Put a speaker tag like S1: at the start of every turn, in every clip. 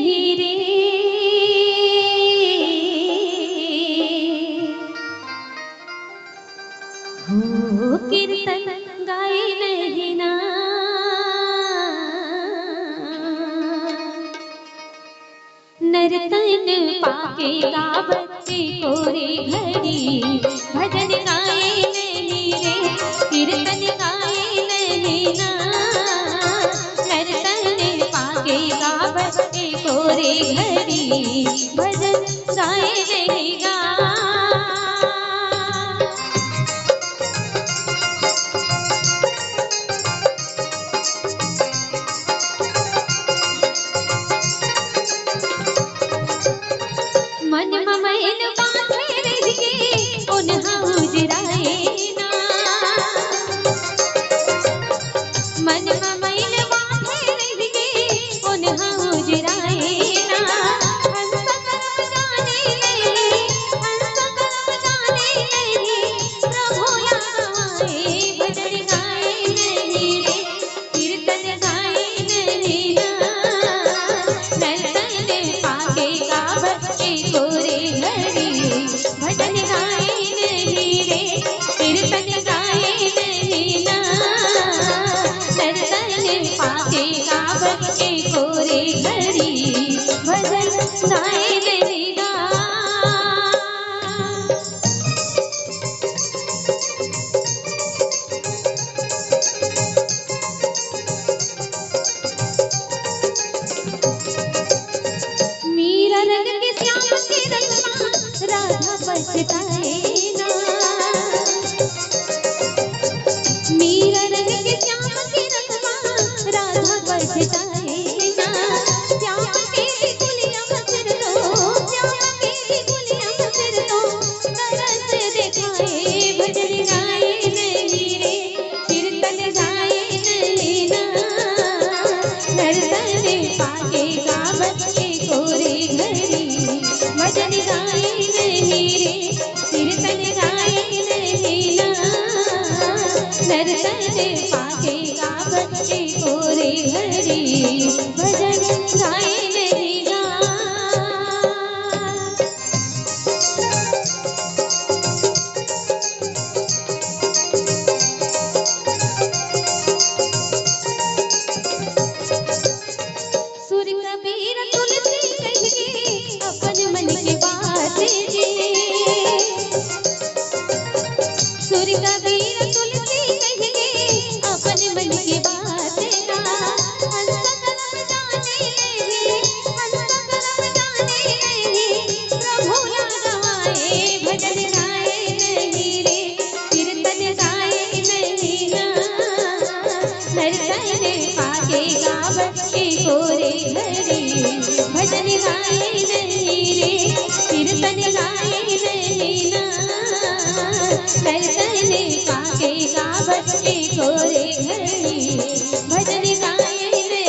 S1: नहीं रे, हो कीर्तन गाए नहीं ना, नर्तन पाकेगा बच्चे को रे घड़ी, भजन गाए नहीं रे, कीर्तन गाए नहीं ना, नर्तन पाकेगा बच्चे को रे घड़ी, भजन गाए नहीं गा। मन ममैन बांधे रहिए उन्हा उजराए ना, मन ममैन बांधे रहिए उन्हा उजराए ना, हंस करम जाने नहीं, हंस करम जाने नहीं, प्रभु लगाए भजन गाए नहीं रे, कीर्तन गाए नहीं ना, नर्तन पाकेगा बच्चे को रे घड़ी, भजन गाए नहीं रे, कीर्तन गाए नहीं ना, नर्तन पाकेगा बच्चे को रे घड़ी, भजन गाए नहीं गा। मीरा रंग के श्याम के रंगमा राधा पछताए ना, मीरा रंग के श्याम के रंगमा राधा पछताए ना, श्याम के गुलिया फिर लो, श्याम के गुलिया फिर लो, तरस दिखाए भजन गाए नहीं रे, कीर्तन गाए नहीं ना, नर्तन पाकेगा बच्चे को रे घड़ी, भजन गाए नहीं रे, कीर्तन गाए नहीं ना, नर्तन पाकेगा बच्चे को रे घड़ी, भजन गाए नहीं गा। सुर कबीर तुलसी कहिए अपन मन की बात जी, सुर कबीर तुलसी कहिए अपन मन की बात ना, हंस करम जाने नहीं, हंस करम जाने नहीं, प्रभु लगाए भजन गाए नहीं रे, कीर्तन गाए नहीं ना, नर्तन पाकेगा बच्चे को रे घड़ी, भजन गाए नहीं रे, कीर्तन गाए नहीं ना, नर्तन पाकेगा बच्चे को रे घड़ी, भजन गाए नहीं रे,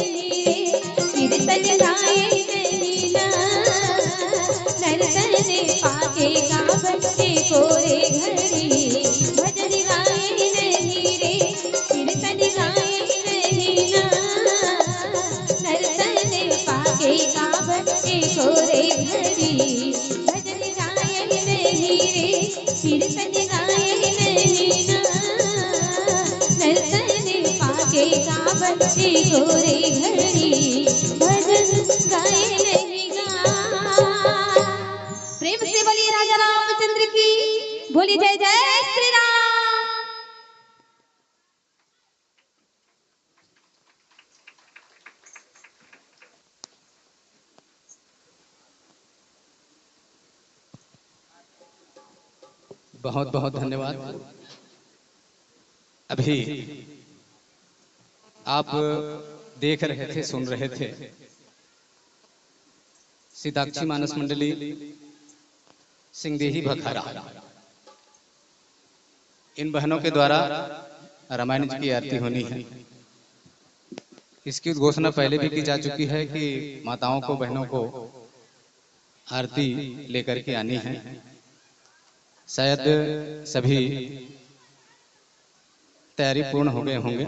S1: कीर्तन गाए नहीं ना, नर्तन पाकेगा बच्चे को रे घड़ी, भजन गाए नहीं रे, कीर्तन गाए नहीं ना, नर्तन पाकेगा बच्चे को रे घड़ी, भजन गाए नहीं रे, कीर्तन गाए नहीं ना, नर्तन पाकेगा बच्चे को रे घड़ी, भजन गाए नहीं गा। प्रेम से बोलिए राजा रामचंद्र की, बोली जय जय श्री राम।
S2: बहुत बहुत धन्यवाद। अभी आप देख रहे थे, सुन रहे थे, सिद्धाक्षी मानस मंडली सिंहदेही भखारा, इन बहनों के द्वारा रामायण जी की आरती होनी है। इसकी घोषणा पहले भी की जा चुकी है कि माताओं को, बहनों को आरती लेकर के आनी है। शायद सभी तैयारी पूर्ण हो गए होंगे।